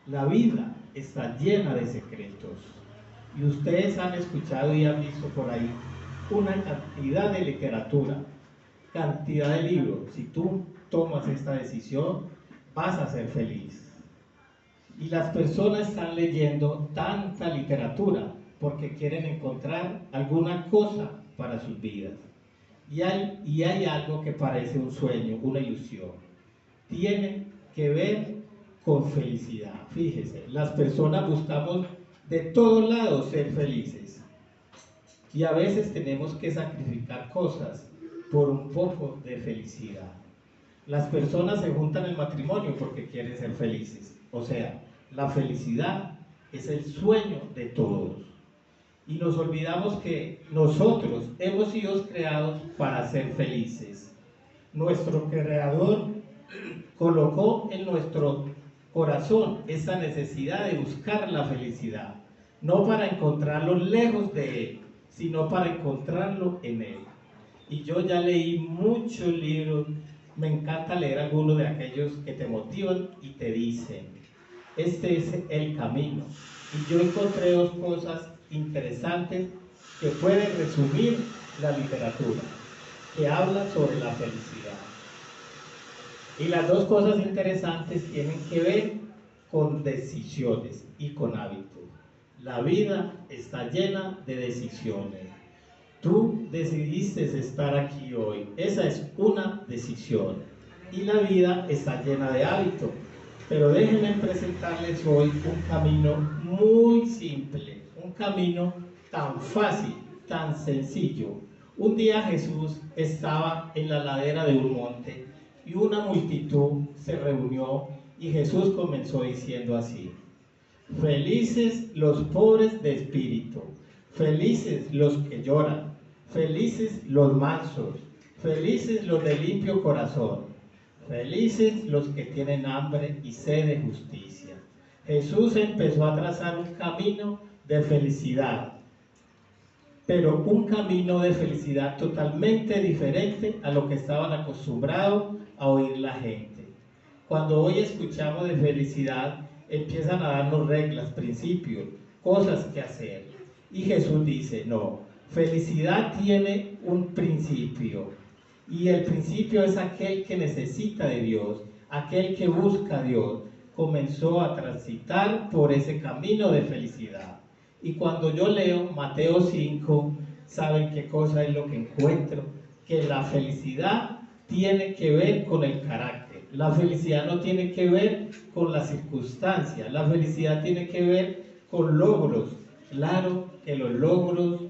La vida está llena de secretos. Y ustedes han escuchado y han visto por ahí una cantidad de literatura, cantidad de libros. Si tú tomas esta decisión, vas a ser feliz. Y las personas están leyendo tanta literatura porque quieren encontrar alguna cosa para sus vidas. Y hay algo que parece un sueño, una ilusión. Tiene que ver con felicidad. Fíjese, las personas buscamos de todos lados ser felices. Y a veces tenemos que sacrificar cosas por un poco de felicidad. Las personas se juntan en matrimonio porque quieren ser felices. O sea, la felicidad es el sueño de todos. Y nos olvidamos que nosotros hemos sido creados para ser felices. Nuestro Creador colocó en nuestro corazón esa necesidad de buscar la felicidad, no para encontrarlo lejos de Él, sino para encontrarlo en Él. Y yo ya leí muchos libros, me encanta leer algunos de aquellos que te motivan y te dicen, este es el camino. Y yo encontré dos cosas interesantes que pueden resumir la literatura, que habla sobre la felicidad. Y las dos cosas interesantes tienen que ver con decisiones y con hábitos. La vida está llena de decisiones. Tú decidiste estar aquí hoy. Esa es una decisión. Y la vida está llena de hábitos. Pero déjenme presentarles hoy un camino muy simple, un camino tan fácil, tan sencillo. Un día Jesús estaba en la ladera de un monte y una multitud se reunió y Jesús comenzó diciendo así: felices los pobres de espíritu, felices los que lloran, felices los mansos, felices los de limpio corazón, felices los que tienen hambre y sed de justicia. Jesús empezó a trazar un camino de felicidad, pero un camino de felicidad totalmente diferente a lo que estaban acostumbrados a oír la gente. Cuando hoy escuchamos de felicidad, empiezan a darnos reglas, principios, cosas que hacer. Y Jesús dice, no, felicidad tiene un principio. Y el principio es aquel que necesita de Dios, aquel que busca a Dios. Comenzó a transitar por ese camino de felicidad. Y cuando yo leo Mateo 5, ¿saben qué cosa es lo que encuentro? Que la felicidad tiene que ver con el carácter. La felicidad no tiene que ver con las circunstancias. La felicidad tiene que ver con logros. Claro que los logros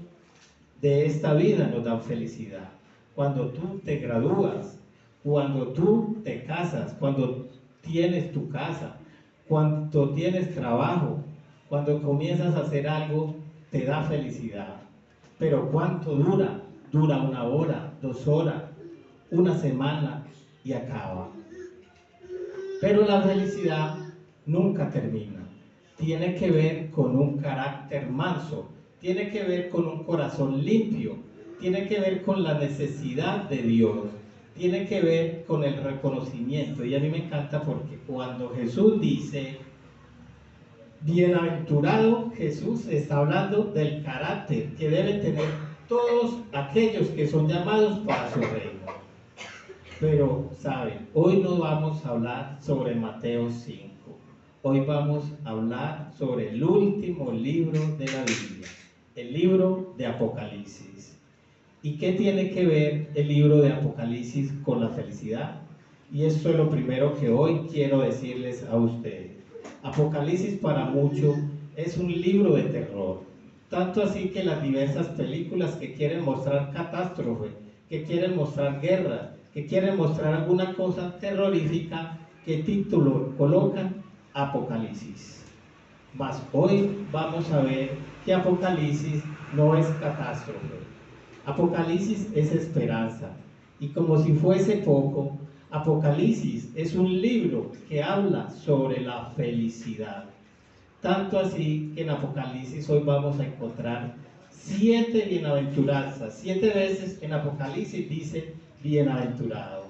de esta vida nos dan felicidad. Cuando tú te gradúas, cuando tú te casas, cuando tienes tu casa, cuando tienes trabajo, cuando comienzas a hacer algo, te da felicidad. Pero ¿cuánto dura? Dura 1 hora, 2 horas, una semana y acaba. Pero la felicidad nunca termina. Tiene que ver con un carácter manso, tiene que ver con un corazón limpio, tiene que ver con la necesidad de Dios, tiene que ver con el reconocimiento. Y a mí me encanta porque cuando Jesús dice bienaventurado, Jesús está hablando del carácter que deben tener todos aquellos que son llamados para su reino. Pero, ¿saben? Hoy no vamos a hablar sobre Mateo 5. Hoy vamos a hablar sobre el último libro de la Biblia, el libro de Apocalipsis. ¿Y qué tiene que ver el libro de Apocalipsis con la felicidad? Y esto es lo primero que hoy quiero decirles a ustedes. Apocalipsis para muchos es un libro de terror. Tanto así que las diversas películas que quieren mostrar catástrofe, que quieren mostrar guerra, que quieren mostrar alguna cosa terrorífica, ¿qué título colocan? Apocalipsis. Mas hoy vamos a ver que Apocalipsis no es catástrofe. Apocalipsis es esperanza. Y como si fuese poco, Apocalipsis es un libro que habla sobre la felicidad. Tanto así que en Apocalipsis hoy vamos a encontrar 7 bienaventuranzas. 7 veces en Apocalipsis dice bienaventurado.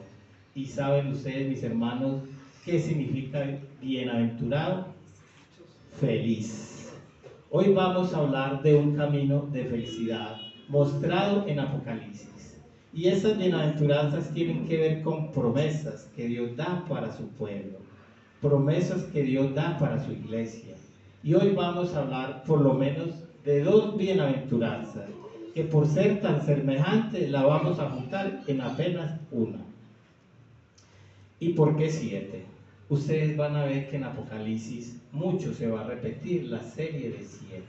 ¿Y saben ustedes, mis hermanos, qué significa bienaventurado? feliz. Hoy vamos a hablar de un camino de felicidad mostrado en Apocalipsis. Y esas bienaventuranzas tienen que ver con promesas que Dios da para su pueblo, promesas que Dios da para su iglesia. Y hoy vamos a hablar por lo menos de dos bienaventuranzas, que por ser tan semejantes la vamos a juntar en apenas una. ¿Y por qué 7? Ustedes van a ver que en Apocalipsis mucho se va a repetir la serie de 7.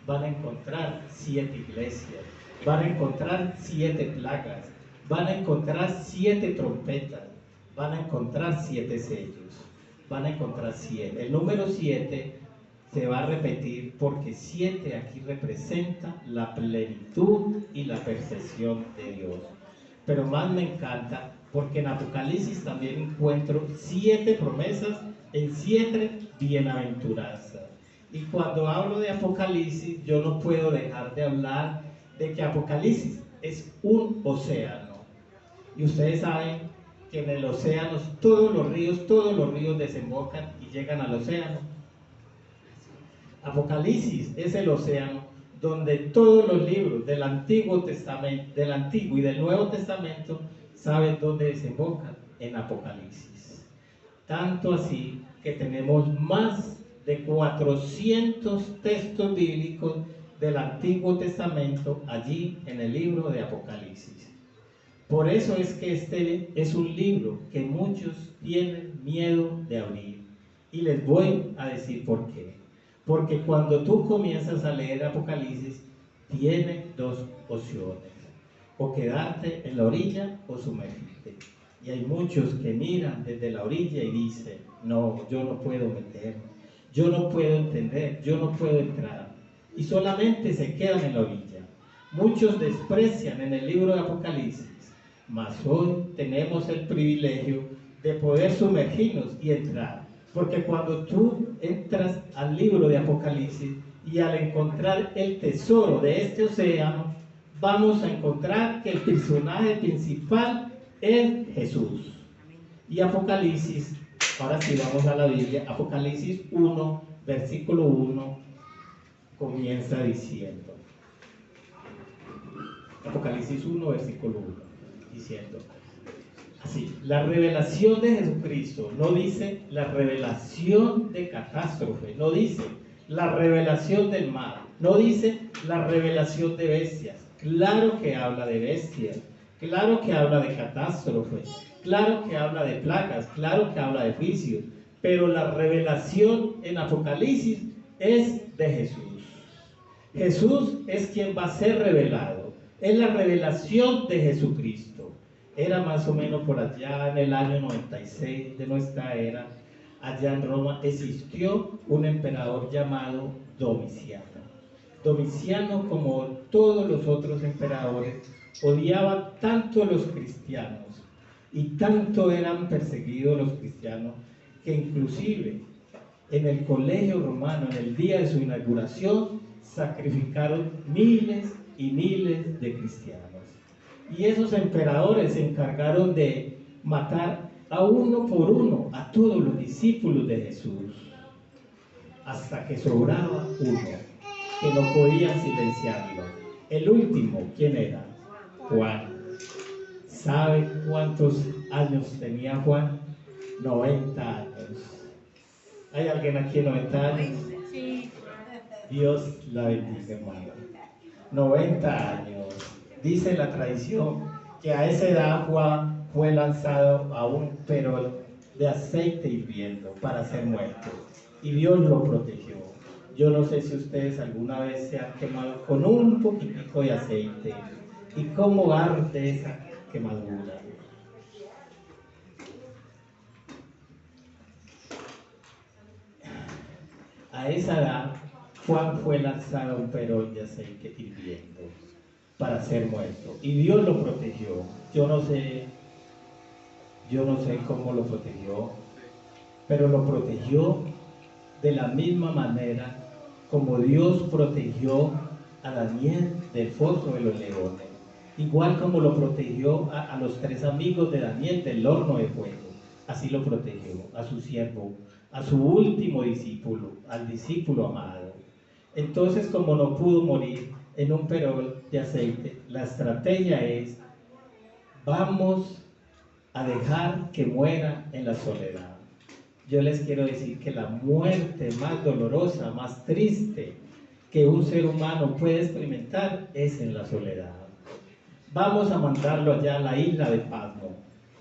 Van a encontrar 7 iglesias, van a encontrar 7 plagas, van a encontrar 7 trompetas, van a encontrar 7 sellos, van a encontrar 7. El número 7 se va a repetir porque 7 aquí representa la plenitud y la perfección de Dios. Pero más me encanta porque en Apocalipsis también encuentro 7 promesas en 7 bienaventuranzas. Y cuando hablo de Apocalipsis, yo no puedo dejar de hablar de que Apocalipsis es un océano. Y ustedes saben que en el océano todos los ríos desembocan y llegan al océano. Apocalipsis es el océano donde todos los libros del Antiguo Testamento, del Antiguo y del Nuevo Testamento, saben dónde desembocan, en Apocalipsis. Tanto así que tenemos más de 400 textos bíblicos del Antiguo Testamento allí en el libro de Apocalipsis. Por eso es que este es un libro que muchos tienen miedo de abrir. Y les voy a decir por qué. Porque cuando tú comienzas a leer Apocalipsis, tiene dos opciones: o quedarte en la orilla o sumergirte. Y hay muchos que miran desde la orilla y dicen: no, yo no puedo meterme, yo no puedo entender, yo no puedo entrar. Y solamente se quedan en la orilla. Muchos desprecian en el libro de Apocalipsis, mas hoy tenemos el privilegio de poder sumergirnos y entrar. Porque cuando tú entras al libro de Apocalipsis y al encontrar el tesoro de este océano, vamos a encontrar que el personaje principal es Jesús. Y Apocalipsis, ahora sí vamos a la Biblia, Apocalipsis 1, versículo 1, comienza diciendo, Apocalipsis 1, versículo 1, diciendo así: la revelación de Jesucristo, no dice la revelación de catástrofe, no dice la revelación del mar, no dice la revelación de bestias. Claro que habla de bestias, claro que habla de catástrofe, claro que habla de plagas, claro que habla de juicios, pero la revelación en Apocalipsis es de Jesús. Jesús es quien va a ser revelado, es la revelación de Jesucristo. Era más o menos por allá en el año 96 de nuestra era, allá en Roma existió un emperador llamado Domiciano. Domiciano, como todos los otros emperadores, odiaba tanto a los cristianos y tanto eran perseguidos los cristianos que inclusive en el colegio romano, en el día de su inauguración, sacrificaron miles y miles de cristianos. Y esos emperadores se encargaron de matar a uno por uno a todos los discípulos de Jesús, hasta que sobraba uno, que no podían silenciarlo. El último, ¿quién era? Juan. ¿Sabe cuántos años tenía Juan? 90 años. ¿Hay alguien aquí de 90 años? Sí. Dios la bendiga, hermano. 90 años. Dice la tradición que a esa edad Juan fue lanzado a un perol de aceite hirviendo para ser muerto. Y Dios lo protegió. Yo no sé si ustedes alguna vez se han quemado con un poquitico de aceite. ¿Y cómo arde esa quemadura? A esa edad, Juan fue lanzado a un perol de aceite hirviendo para ser muerto. Y Dios lo protegió. Yo no sé cómo lo protegió, pero lo protegió de la misma manera como Dios protegió a Daniel del foso de los leones. Igual como lo protegió a los 3 amigos de Daniel del horno de fuego. Así lo protegió a su siervo, a su último discípulo, al discípulo amado. Entonces, como no pudo morir en un perol de aceite, la estrategia es: vamos a dejar que muera en la soledad. Yo les quiero decir que la muerte más dolorosa, más triste que un ser humano puede experimentar es en la soledad. Vamos a mandarlo allá a la isla de Patmos,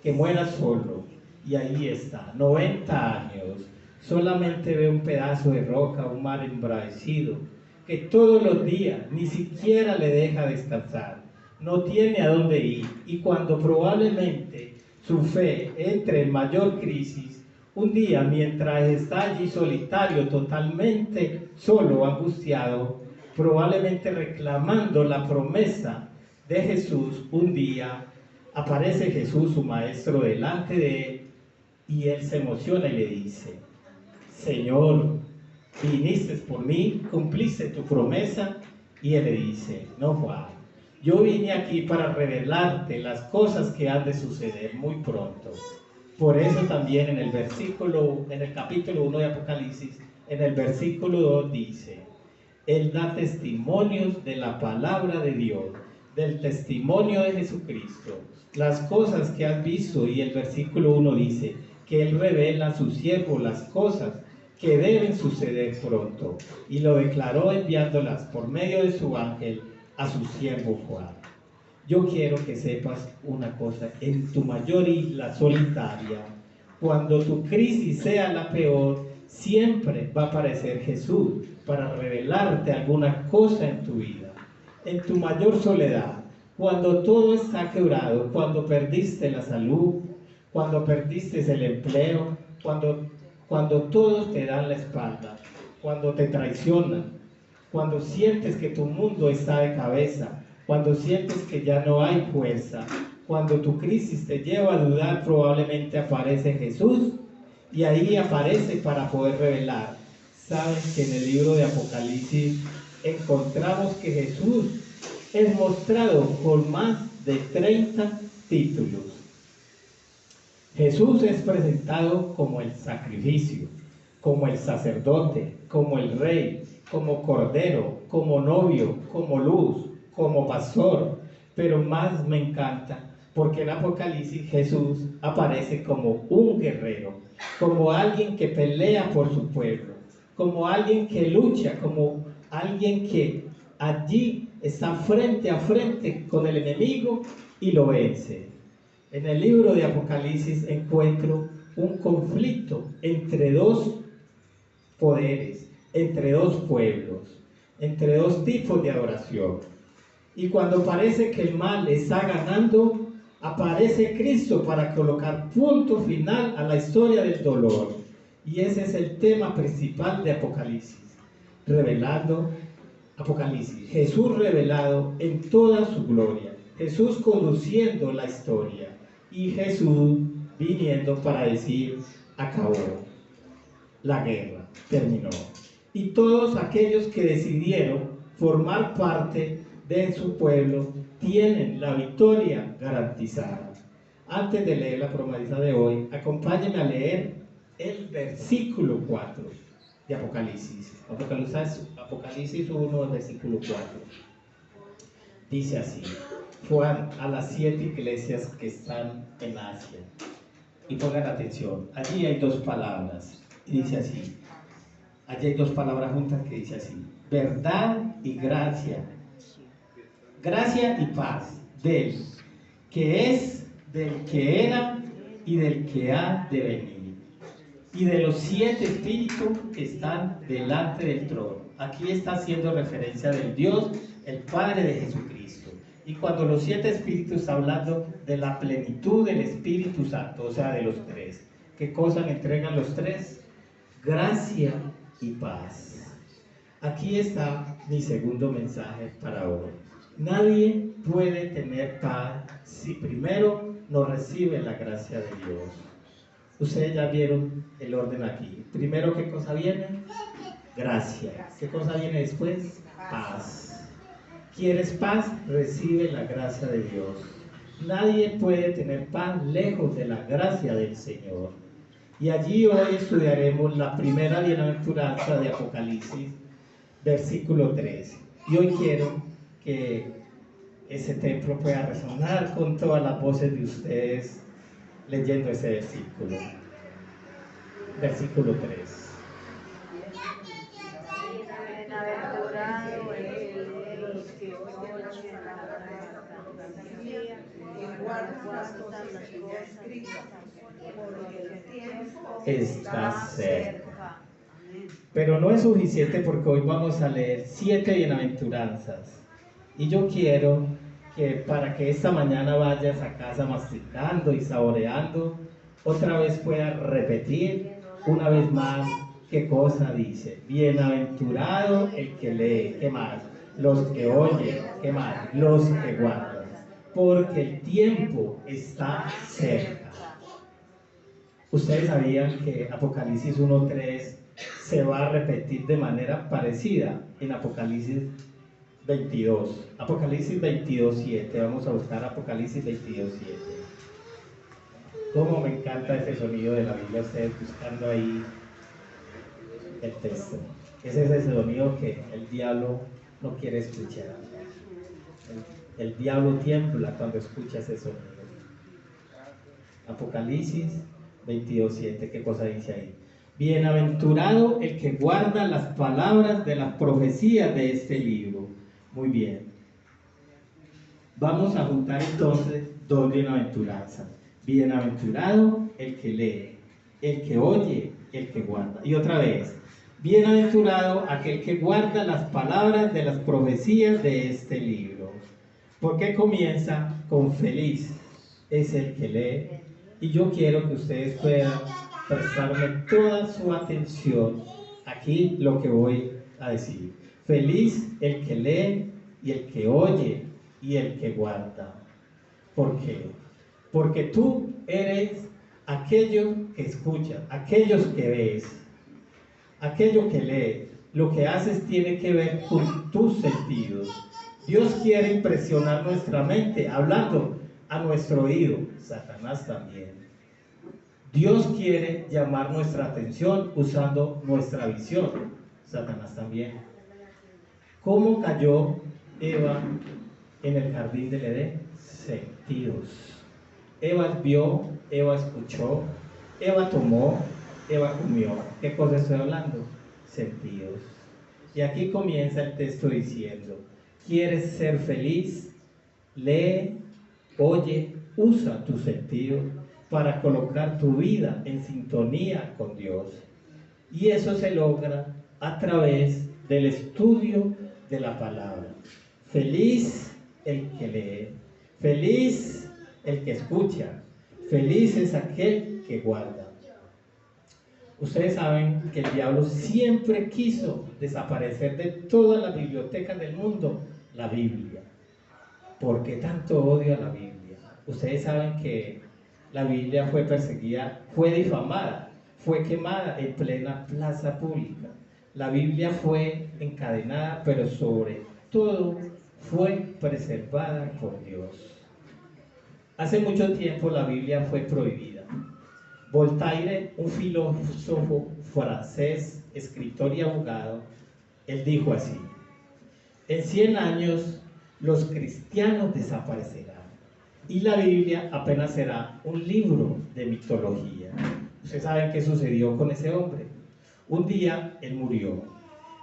que muera solo, y ahí está, 90 años, solamente ve un pedazo de roca, un mar embravecido, que todos los días ni siquiera le deja descansar, no tiene a dónde ir, y cuando probablemente su fe entre en mayor crisis, un día mientras está allí solitario, totalmente solo, angustiado, probablemente reclamando la promesa de Jesús, un día aparece Jesús, su maestro, delante de él, y él se emociona y le dice: Señor, viniste por mí, cumpliste tu promesa. Y él le dice: no, Juan, yo vine aquí para revelarte las cosas que han de suceder muy pronto. Por eso también en el capítulo 1 de Apocalipsis, en el versículo 2 dice: Él da testimonios de la palabra de Dios, del testimonio de Jesucristo, las cosas que has visto. Y el versículo 1 dice que Él revela a su siervo las cosas que deben suceder pronto, y lo declaró enviándolas por medio de su ángel a su siervo Juan. Yo quiero que sepas una cosa: en tu mayor isla solitaria, cuando tu crisis sea la peor, siempre va a aparecer Jesús para revelarte alguna cosa en tu vida. En tu mayor soledad, cuando todo está quebrado, cuando perdiste la salud, cuando perdiste el empleo, cuando todos te dan la espalda, cuando te traicionan, cuando sientes que tu mundo está de cabeza, cuando sientes que ya no hay fuerza, cuando tu crisis te lleva a dudar, probablemente aparece Jesús, y ahí aparece para poder revelar. Saben que en el libro de Apocalipsis encontramos que Jesús es mostrado con más de 30 títulos. Jesús es presentado como el sacrificio, como el sacerdote, como el rey, como cordero, como novio, como luz, como pastor. Pero más me encanta porque en Apocalipsis Jesús aparece como un guerrero, como alguien que pelea por su pueblo, como alguien que lucha, como alguien que allí está frente a frente con el enemigo y lo vence. En el libro de Apocalipsis encuentro un conflicto entre dos poderes, entre dos pueblos, entre dos tipos de adoración. Y cuando parece que el mal está ganando, aparece Cristo para colocar punto final a la historia del dolor. Y ese es el tema principal de Apocalipsis. Revelando Apocalipsis, Jesús revelado en toda su gloria, Jesús conduciendo la historia y Jesús viniendo para decir: acabó, la guerra terminó. Y todos aquellos que decidieron formar parte de su pueblo tienen la victoria garantizada. Antes de leer la promesa de hoy, acompáñenme a leer el versículo 4 de Apocalipsis. Apocalipsis 1, versículo 4. Dice así: Juan a las 7 iglesias que están en Asia. Y pongan atención, allí hay dos palabras, y dice así, allí hay dos palabras juntas que dice así: verdad y gracia. Gracia y paz del que es, del que era y del que ha de venir, y de los 7 espíritus que están delante del trono. Aquí está haciendo referencia del Dios, el Padre de Jesucristo. Y cuando los 7 espíritus está hablando de la plenitud del Espíritu Santo, o sea, de los 3. ¿Qué cosa me entregan los 3? Gracia y paz. Aquí está mi segundo mensaje para hoy. Nadie puede tener paz si primero no recibe la gracia de Dios. Ustedes ya vieron el orden aquí. Primero, ¿qué cosa viene? Gracia. ¿Qué cosa viene después? Paz. ¿Quieres paz? Recibe la gracia de Dios. Nadie puede tener paz lejos de la gracia del Señor. Y allí hoy estudiaremos la primera bienaventuranza de Apocalipsis, versículo 13. Y hoy quiero que ese templo pueda resonar con todas las voces de ustedes leyendo ese versículo. Versículo 3. Bienaventurado el que oye la profecía y guarda las cosas que ya escritas, porque el tiempo está cerca. Pero no es suficiente porque hoy vamos a leer 7 bienaventuranzas. Y yo quiero que para que esta mañana vayas a casa masticando y saboreando, otra vez puedas repetir una vez más qué cosa dice. Bienaventurado el que lee, ¿qué más? Los que oyen, ¿qué más? Los que guardan. Porque el tiempo está cerca. Ustedes sabían que Apocalipsis 1.3 se va a repetir de manera parecida en Apocalipsis 22. Apocalipsis 22.7. Vamos a buscar Apocalipsis 22.7. Cómo me encanta ese sonido de la Biblia, ustedes buscando ahí el texto. Ese es ese sonido que el diablo no quiere escuchar. El diablo tiembla cuando escucha ese sonido. Apocalipsis 22.7, ¿qué cosa dice ahí? Bienaventurado el que guarda las palabras de las profecías de este libro. Muy bien. Vamos a juntar entonces dos bienaventuranzas. Bienaventurado el que lee, el que oye, el que guarda. Y otra vez, bienaventurado aquel que guarda las palabras de las profecías de este libro. ¿Por qué comienza con feliz? Es el que lee. Y yo quiero que ustedes puedan prestarme toda su atención aquí lo que voy a decir. Feliz el que lee y el que oye y el que guarda. ¿Por qué? Porque tú eres aquello que escuchas, aquellos que ves, aquello que lees. Lo que haces tiene que ver con tus sentidos. Dios quiere impresionar nuestra mente hablando a nuestro oído. Satanás también. Dios quiere llamar nuestra atención usando nuestra visión. Satanás también. ¿Cómo cayó Eva en el jardín del Edén? Sentidos. Eva vio, Eva escuchó, Eva tomó, Eva comió. ¿Qué cosa estoy hablando? Sentidos. Y aquí comienza el texto diciendo: ¿quieres ser feliz? Lee, oye, usa tus sentidos para colocar tu vida en sintonía con Dios. Y eso se logra a través del estudio de la palabra. Feliz el que lee, feliz el que escucha, feliz es aquel que guarda. Ustedes saben que el diablo siempre quiso desaparecer de todas las bibliotecas del mundo la Biblia. ¿Por qué tanto odio a la Biblia? Ustedes saben que la Biblia fue perseguida, fue difamada, fue quemada en plena plaza pública. La Biblia fue encadenada, pero sobre todo fue preservada por Dios. Hace mucho tiempo la Biblia fue prohibida. Voltaire, un filósofo francés, escritor y abogado, él dijo así: en 100 años los cristianos desaparecerán y la Biblia apenas será un libro de mitología. Ustedes saben qué sucedió con ese hombre. Un día él murió,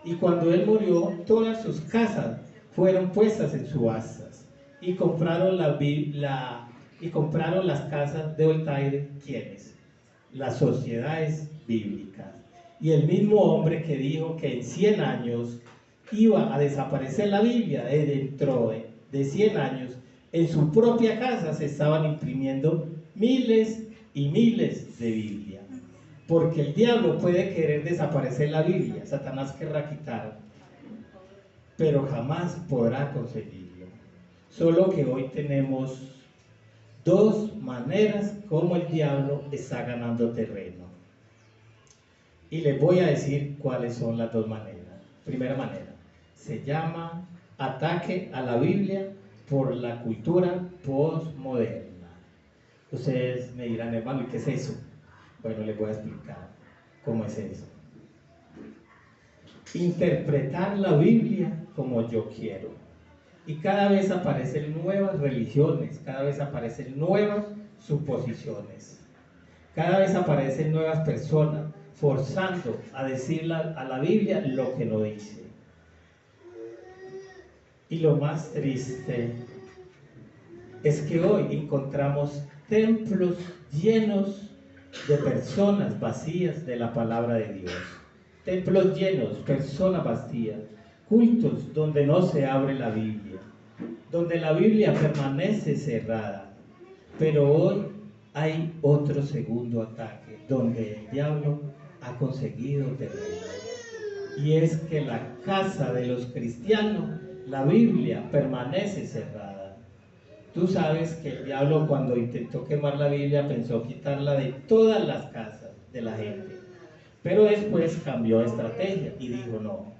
y cuando él murió, todas sus casas fueron puestas en subastas y compraron las casas de Voltaire. ¿Quiénes? Las sociedades bíblicas. Y el mismo hombre que dijo que en 100 años iba a desaparecer la Biblia, dentro de 100 años, en su propia casa se estaban imprimiendo miles y miles de Biblias. Porque el diablo puede querer desaparecer la Biblia, Satanás querrá quitar, pero jamás podrá conseguirlo. Solo que hoy tenemos dos maneras como el diablo está ganando terreno. Y les voy a decir cuáles son las dos maneras. Primera manera, se llama ataque a la Biblia por la cultura postmoderna. Ustedes me dirán, hermano, ¿y qué es eso? Bueno, les voy a explicar cómo es eso. Interpretar la Biblia como yo quiero. Y cada vez aparecen nuevas religiones, cada vez aparecen nuevas suposiciones, cada vez aparecen nuevas personas forzando a decir a la Biblia lo que no dice. Y lo más triste es que hoy encontramos templos llenos de personas vacías de la palabra de Dios. Templos llenos, personas vacías, cultos donde no se abre la Biblia, donde la Biblia permanece cerrada. Pero hoy hay otro segundo ataque, donde el diablo ha conseguido terreno. Y es que la casa de los cristianos, la Biblia permanece cerrada. Tú sabes que el diablo, cuando intentó quemar la Biblia, pensó quitarla de todas las casas de la gente. Pero después cambió de estrategia y dijo, no,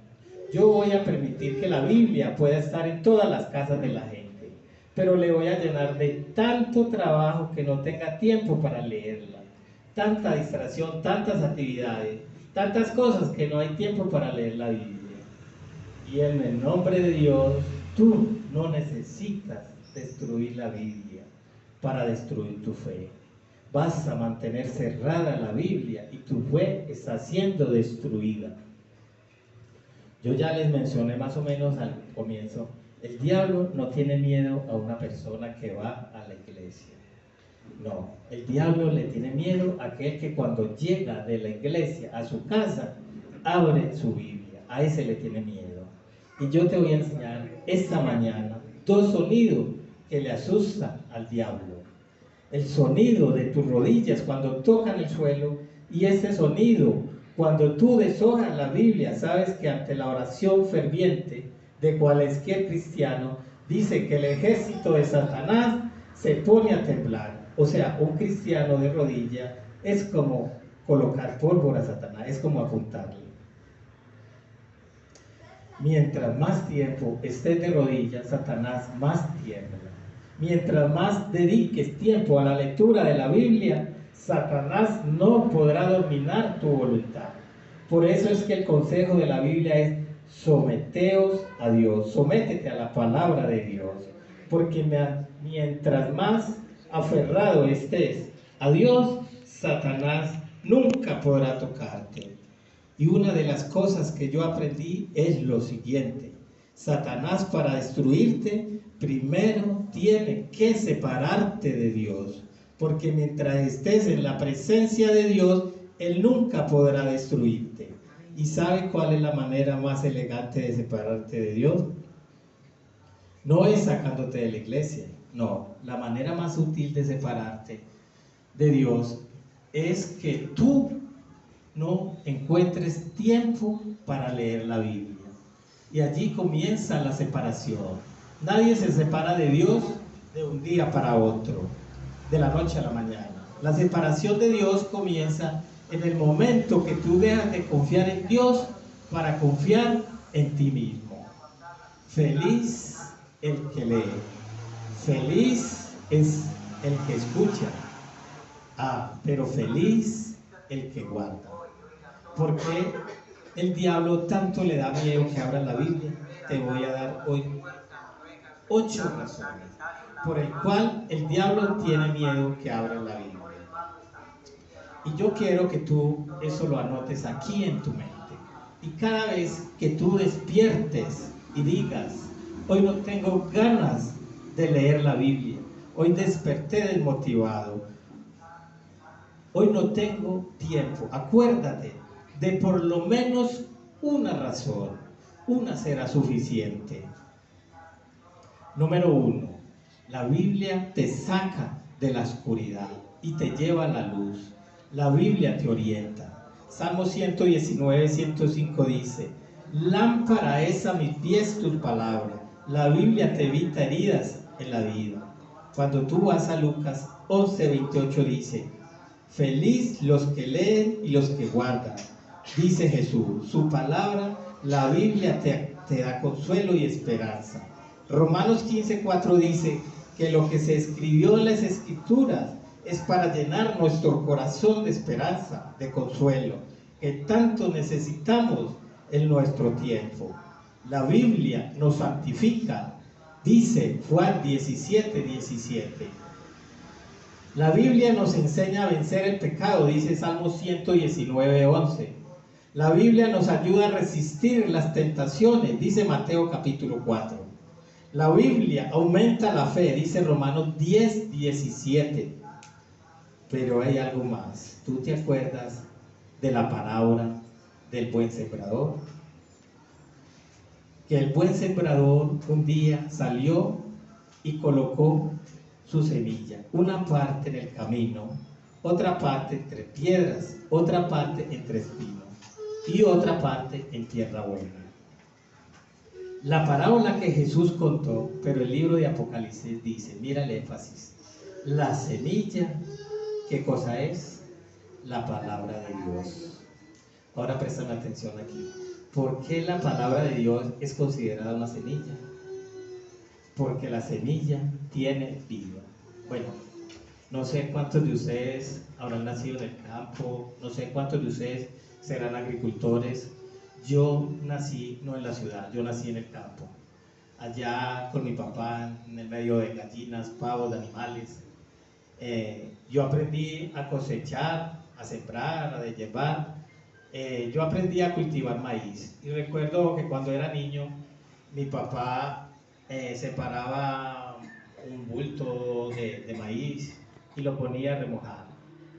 yo voy a permitir que la Biblia pueda estar en todas las casas de la gente, pero le voy a llenar de tanto trabajo que no tenga tiempo para leerla. Tanta distracción, tantas actividades, tantas cosas que no hay tiempo para leer la Biblia. Y en el nombre de Dios, tú no necesitas destruir la Biblia para destruir tu fe. Vas a mantener cerrada la Biblia y tu fe está siendo destruida. Yo ya les mencioné más o menos al comienzo, el diablo no tiene miedo a una persona que va a la iglesia. No, el diablo le tiene miedo a aquel que cuando llega de la iglesia a su casa, abre su Biblia. A ese le tiene miedo. Y yo te voy a enseñar esta mañana 2 sonidos que le asustan al diablo. El sonido de tus rodillas cuando tocan el suelo, y ese sonido cuando tú deshojas la Biblia. Sabes que ante la oración ferviente de cualquier cristiano, dice que el ejército de Satanás se pone a temblar. O sea, un cristiano de rodilla es como colocar pólvora a Satanás, es como apuntarle. Mientras más tiempo estés de rodillas, Satanás más tiembla. Mientras más dediques tiempo a la lectura de la Biblia, Satanás no podrá dominar tu voluntad. Por eso es que el consejo de la Biblia es: someteos a Dios, sométete a la palabra de Dios. Porque mientras más aferrado estés a Dios, Satanás nunca podrá tocarte. Y una de las cosas que yo aprendí es lo siguiente: Satanás, para destruirte, primero tiene que separarte de Dios, porque mientras estés en la presencia de Dios, Él nunca podrá destruirte. ¿Y sabe cuál es la manera más elegante de separarte de Dios? No es sacándote de la iglesia, no. La manera más útil de separarte de Dios es que tú no encuentres tiempo para leer la Biblia. Y allí comienza la separación. Nadie se separa de Dios de un día para otro, de la noche a la mañana. La separación de Dios comienza en el momento que tú dejas de confiar en Dios para confiar en ti mismo. Feliz el que lee, feliz es el que escucha, pero feliz el que guarda. ¿Por qué el diablo tanto le da miedo que abras la Biblia? Te voy a dar hoy 8 razones por el cual el diablo tiene miedo que abras la Biblia. Y yo quiero que tú eso lo anotes aquí en tu mente. Y cada vez que tú despiertes y digas: hoy no tengo ganas de leer la Biblia, hoy desperté desmotivado, hoy no tengo tiempo, acuérdate de por lo menos una razón. Una será suficiente. Número 1, la Biblia te saca de la oscuridad y te lleva a la luz. La Biblia te orienta. Salmo 119, 105 dice: lámpara es a mis pies tus palabras. La Biblia te evita heridas en la vida. Cuando tú vas a Lucas 11, 28 dice: feliz los que leen y los que guardan. Dice Jesús, su palabra, la Biblia te da consuelo y esperanza. Romanos 15, 4 dice que lo que se escribió en las Escrituras es para llenar nuestro corazón de esperanza, de consuelo, que tanto necesitamos en nuestro tiempo. La Biblia nos santifica, dice Juan 17:17. La Biblia nos enseña a vencer el pecado, dice Salmo 119:11. La Biblia nos ayuda a resistir las tentaciones, dice Mateo capítulo 4. La Biblia aumenta la fe, dice Romanos 10:17. Pero hay algo más. ¿Tú te acuerdas de la parábola del buen sembrador? Que el buen sembrador un día salió y colocó su semilla, una parte en el camino, otra parte entre piedras, otra parte entre espinos y otra parte en tierra buena. La parábola que Jesús contó, pero el libro de Apocalipsis dice, mira el énfasis, la semilla, ¿qué cosa es? La palabra de Dios. Ahora préstame atención aquí. ¿Por qué la palabra de Dios es considerada una semilla? Porque la semilla tiene vida. Bueno, no sé cuántos de ustedes habrán nacido en el campo, no sé cuántos de ustedes serán agricultores. Yo nací no en la ciudad, yo nací en el campo, allá con mi papá, en el medio de gallinas, pavos, de animales. Yo aprendí a cosechar, a sembrar, a deshiervar. Yo aprendí a cultivar maíz. Y recuerdo que cuando era niño, mi papá separaba un bulto de maíz y lo ponía a remojar.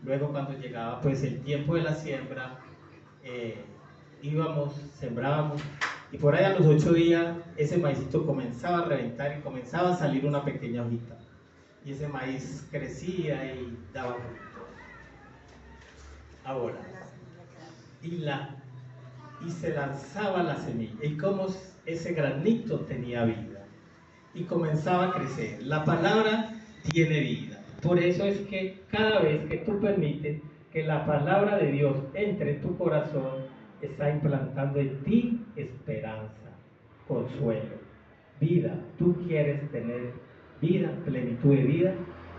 Luego cuando llegaba pues el tiempo de la siembra, íbamos, sembrábamos, y por ahí a los 8 días ese maízito comenzaba a reventar y comenzaba a salir una pequeña hojita. Y ese maíz crecía y daba fruto. Ahora, y se lanzaba la semilla, y como ese granito tenía vida, y comenzaba a crecer. La palabra tiene vida. Por eso es que cada vez que tú permites que la palabra de Dios entre en tu corazón, está implantando en ti esperanza, consuelo, vida. Tú quieres tener vida, plenitud de vida,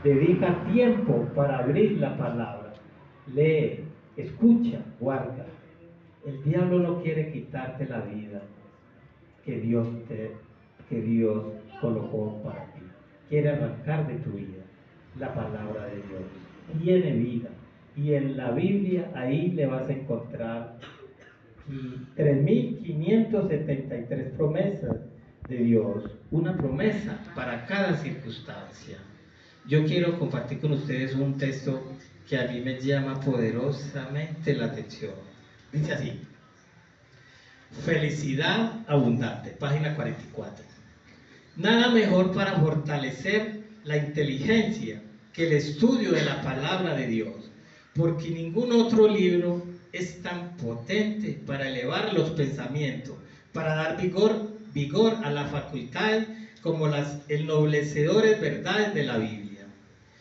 dedica tiempo para abrir la palabra, lee, escucha, guarda. El diablo no quiere quitarte la vida que Dios colocó para ti. Quiere arrancar de tu vida la palabra de Dios. Tiene vida. Y en la Biblia ahí le vas a encontrar 3.573 promesas de Dios. Una promesa para cada circunstancia. Yo quiero compartir con ustedes un texto que a mí me llama poderosamente la atención. Dice así: felicidad abundante, página 44. Nada mejor para fortalecer la inteligencia que el estudio de la palabra de Dios, porque ningún otro libro es tan potente para elevar los pensamientos, para dar vigor a la facultad como las ennoblecedores verdades de la Biblia.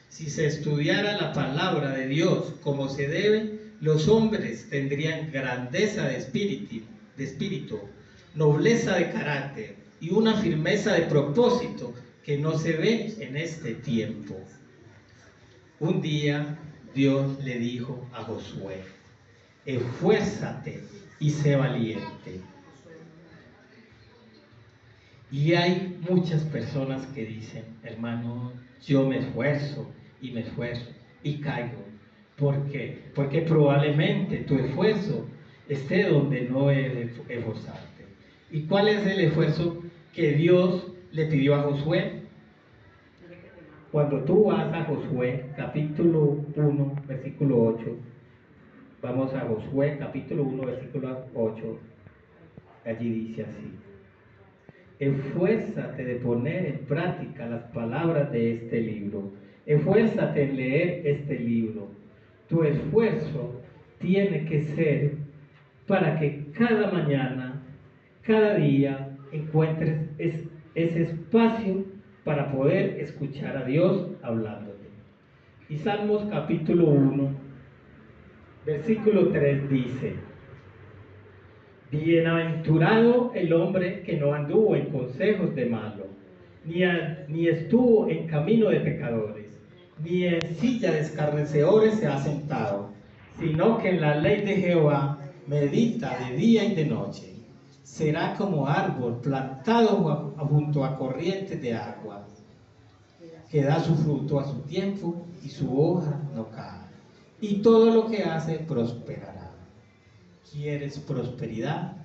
Si se estudiara la palabra de Dios como se debe, los hombres tendrían grandeza de espíritu, nobleza de carácter y una firmeza de propósito que no se ve en este tiempo. Un día Dios le dijo a Josué: esfuérzate y sé valiente. Y hay muchas personas que dicen: hermano, yo me esfuerzo y caigo. ¿Por qué? Porque probablemente tu esfuerzo esté donde no es esforzarte. ¿Y cuál es el esfuerzo que Dios le pidió a Josué? Cuando tú vas a Josué, capítulo 1, versículo 8, vamos a Josué, capítulo 1, versículo 8, allí dice así: esfuérzate de poner en práctica las palabras de este libro, esfuérzate en leer este libro. Tu esfuerzo tiene que ser para que cada mañana, cada día, encuentres ese espacio para poder escuchar a Dios hablándote. Y Salmos capítulo 1, versículo 3 dice: bienaventurado el hombre que no anduvo en consejos de malo, ni estuvo en camino de pecadores, ni en silla de escarnecedores se ha sentado, sino que en la ley de Jehová medita de día y de noche. Será como árbol plantado junto a corrientes de agua, que da su fruto a su tiempo y su hoja no cae. Y todo lo que hace prosperará. ¿Quieres prosperidad?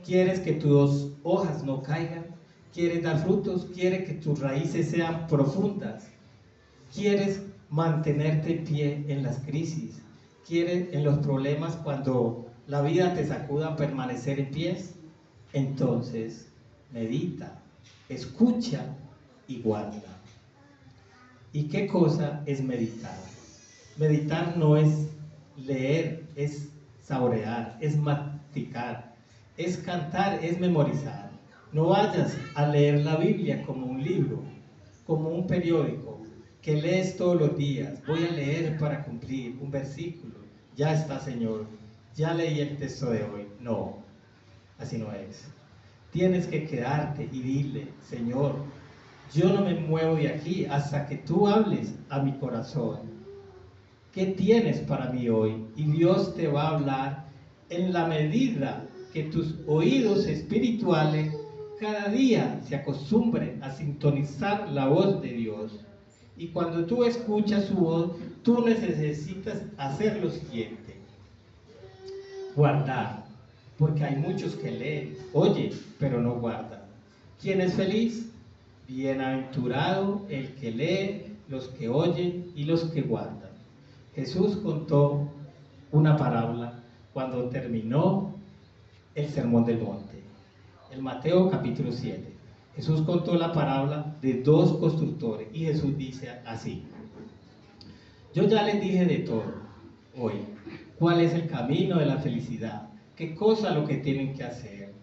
¿Quieres que tus hojas no caigan? ¿Quieres dar frutos? ¿Quieres que tus raíces sean profundas? ¿Quieres mantenerte en pie en las crisis? ¿Quieres en los problemas cuando la vida te sacuda permanecer en pies? Entonces, medita, escucha y guarda. ¿Y qué cosa es meditar? Meditar no es leer, es saborear, es masticar, es cantar, es memorizar. No vayas a leer la Biblia como un libro, como un periódico que lees todos los días. Voy a leer para cumplir un versículo. Ya está, Señor. Ya leí el texto de hoy. No, así no es. Tienes que quedarte y dile, Señor, yo no me muevo de aquí hasta que tú hables a mi corazón. ¿Qué tienes para mí hoy? Y Dios te va a hablar en la medida que tus oídos espirituales cada día se acostumbren a sintonizar la voz de Dios. Y cuando tú escuchas su voz, tú necesitas hacer lo siguiente: guardar. Porque hay muchos que leen, oye, pero no guardan. ¿Quién es feliz? Bienaventurado el que lee, los que oyen y los que guardan. Jesús contó una parábola cuando terminó el Sermón del Monte. En Mateo capítulo 7. Jesús contó la parábola de dos constructores y Jesús dice así: yo ya les dije de todo hoy. ¿Cuál es el camino de la felicidad? ¿Qué cosa lo que tienen que hacer?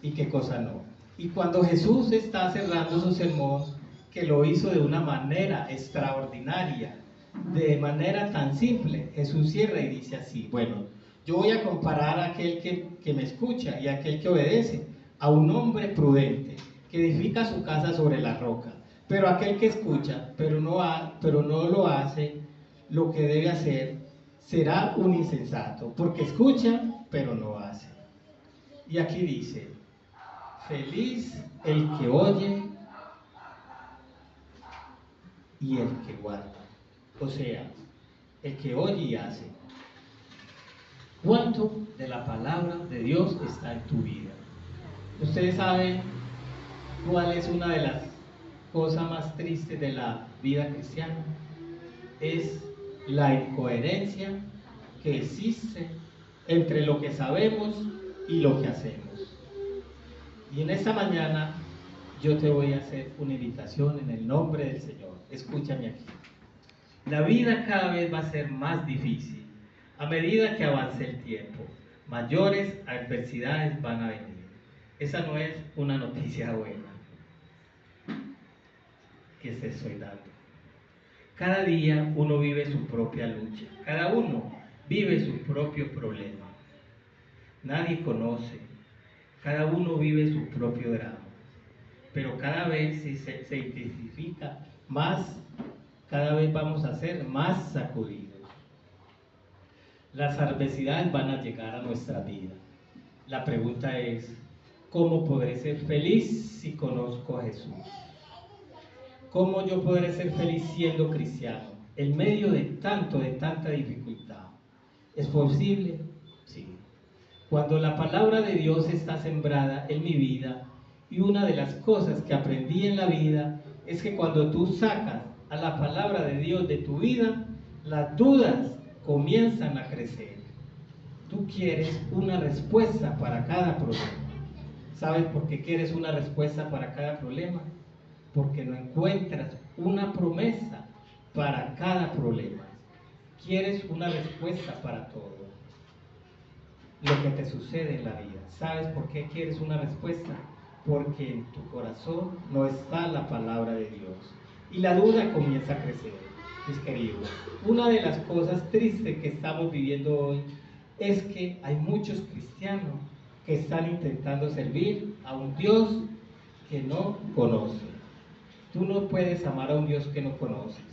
¿Y qué cosa no? Y cuando Jesús está cerrando su sermón, que lo hizo de una manera extraordinaria, de manera tan simple, Jesús cierra y dice así: bueno, yo voy a comparar a aquel que me escucha y a aquel que obedece a un hombre prudente que edifica su casa sobre la roca. Pero aquel que escucha, pero no lo hace lo que debe hacer, será un insensato, porque escucha, pero no hace. Y aquí dice: feliz el que oye y el que guarda. O sea, el que oye y hace. ¿Cuánto de la palabra de Dios está en tu vida? Ustedes saben cuál es una de las cosas más tristes de la vida cristiana. Es la incoherencia que existe entre lo que sabemos y lo que hacemos. Y en esta mañana yo te voy a hacer una invitación en el nombre del Señor. Escúchame aquí. La vida cada vez va a ser más difícil a medida que avance el tiempo. Mayores adversidades van a venir. Esa no es una noticia buena que te estoy dando. Cada día uno vive su propia lucha. Cada uno vive su propio problema. Nadie conoce. Cada uno vive su propio drama. Pero cada vez se intensifica más, cada vez vamos a ser más sacudidos. Las adversidades van a llegar a nuestra vida. La pregunta es: ¿cómo podré ser feliz si conozco a Jesús? ¿Cómo yo podré ser feliz siendo cristiano en medio de tanta dificultad? ¿Es posible? Sí. Cuando la palabra de Dios está sembrada en mi vida, y una de las cosas que aprendí en la vida es que cuando tú sacas a la palabra de Dios de tu vida, las dudas comienzan a crecer. Tú quieres una respuesta para cada problema. ¿Sabes por qué quieres una respuesta para cada problema? Porque no encuentras una promesa para cada problema. Quieres una respuesta para todo lo que te sucede en la vida. ¿Sabes por qué quieres una respuesta? Porque en tu corazón no está la palabra de Dios. Y la duda comienza a crecer, mis queridos. Una de las cosas tristes que estamos viviendo hoy es que hay muchos cristianos que están intentando servir a un Dios que no conocen. Tú no puedes amar a un Dios que no conoces.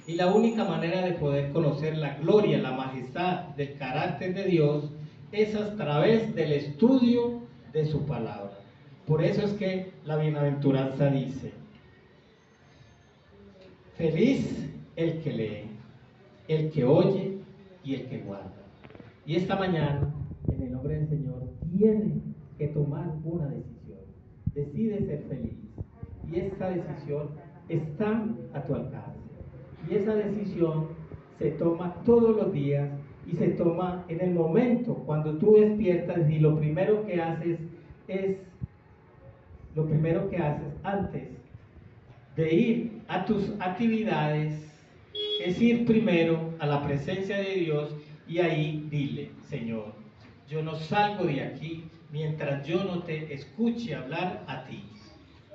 Y la única manera de poder conocer la gloria, la majestad del carácter de Dios es a través del estudio de su palabra. Por eso es que la bienaventuranza dice: feliz el que lee, el que oye y el que guarda. Y esta mañana, en el nombre del Señor, tiene que tomar una decisión. Decide ser feliz. Y esta decisión está a tu alcance. Y esa decisión se toma todos los días y se toma en el momento cuando tú despiertas y lo primero que haces antes de ir a tus actividades es ir primero a la presencia de Dios y ahí dile: Señor, yo no salgo de aquí mientras yo no te escuche hablar a ti.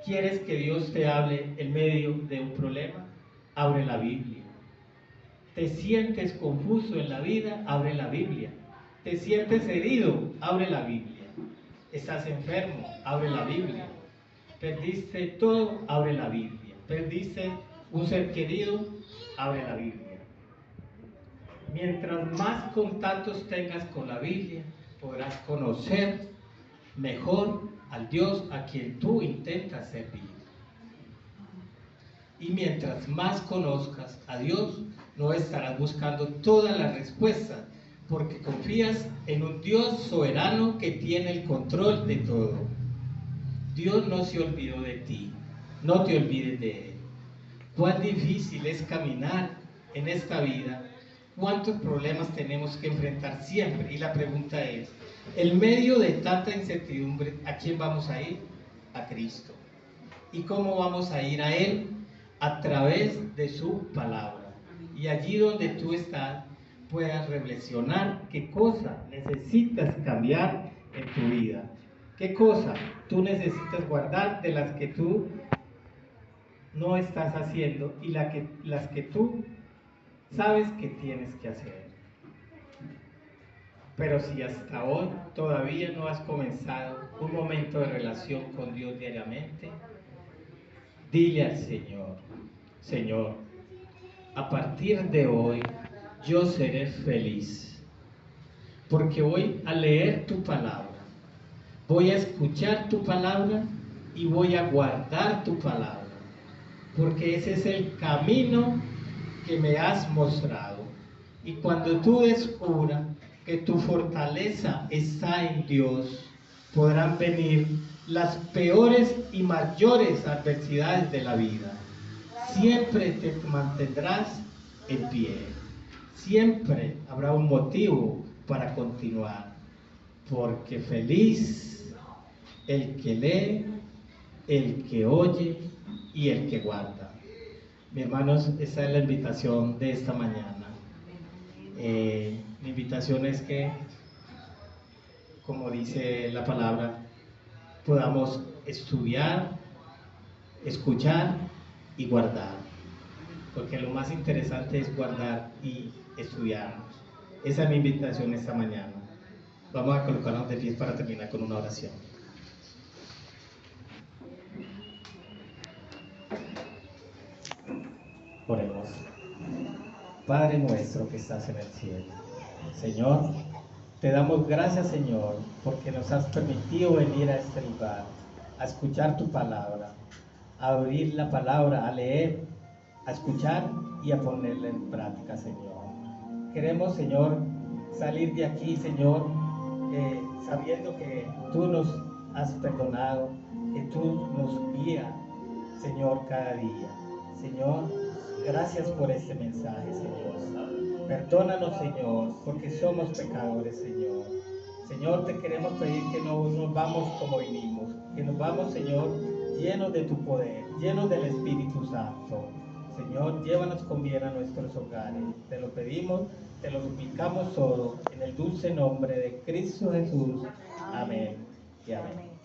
¿Quieres que Dios te hable en medio de un problema? Abre la Biblia. ¿Te sientes confuso en la vida? Abre la Biblia. ¿Te sientes herido? Abre la Biblia. ¿Estás enfermo? Abre la Biblia. ¿Perdiste todo? Abre la Biblia. ¿Perdiste un ser querido? Abre la Biblia. Mientras más contactos tengas con la Biblia, podrás conocer mejor al Dios a quien tú intentas servir. Y mientras más conozcas a Dios, no estarás buscando todas las respuestas, porque confías en un Dios soberano que tiene el control de todo. Dios no se olvidó de ti, no te olvides de Él. Cuán difícil es caminar en esta vida, cuántos problemas tenemos que enfrentar siempre. Y la pregunta es: en medio de tanta incertidumbre, ¿a quién vamos a ir? A Cristo. ¿Y cómo vamos a ir a Él? A través de su palabra. Y allí donde tú estás, puedas reflexionar qué cosa necesitas cambiar en tu vida. ¿Qué cosa tú necesitas guardar de las que tú no estás haciendo y las que tú sabes que tienes que hacer? Pero si hasta hoy todavía no has comenzado un momento de relación con Dios diariamente, dile al Señor: Señor, a partir de hoy yo seré feliz, porque voy a leer tu palabra, voy a escuchar tu palabra y voy a guardar tu palabra, porque ese es el camino que me has mostrado. Y cuando tú descubras que tu fortaleza está en Dios, podrán venir las peores y mayores adversidades de la vida. Siempre te mantendrás en pie. Siempre habrá un motivo para continuar. Porque feliz el que lee, el que oye y el que guarda. Mis hermanos, esa es la invitación de esta mañana. Mi invitación es que, como dice la palabra, podamos estudiar, escuchar y guardar, porque lo más interesante es guardar y estudiarnos. Esa es mi invitación esta mañana. Vamos a colocarnos de pie para terminar con una oración. Oremos. Padre nuestro que estás en el cielo, Señor, te damos gracias, Señor, porque nos has permitido venir a este lugar, a escuchar tu palabra, a abrir la palabra, a leer, a escuchar y a ponerla en práctica, Señor. Queremos, Señor, salir de aquí, Señor, sabiendo que tú nos has perdonado, que tú nos guías, Señor, cada día. Señor, gracias por este mensaje, Señor. Perdónanos, Señor, porque somos pecadores, Señor. Señor, te queremos pedir que no nos vamos como vinimos, que nos vamos, Señor, llenos de tu poder, llenos del Espíritu Santo. Señor, llévanos con bien a nuestros hogares. Te lo pedimos, te lo suplicamos todo, en el dulce nombre de Cristo Jesús. Amén y amén.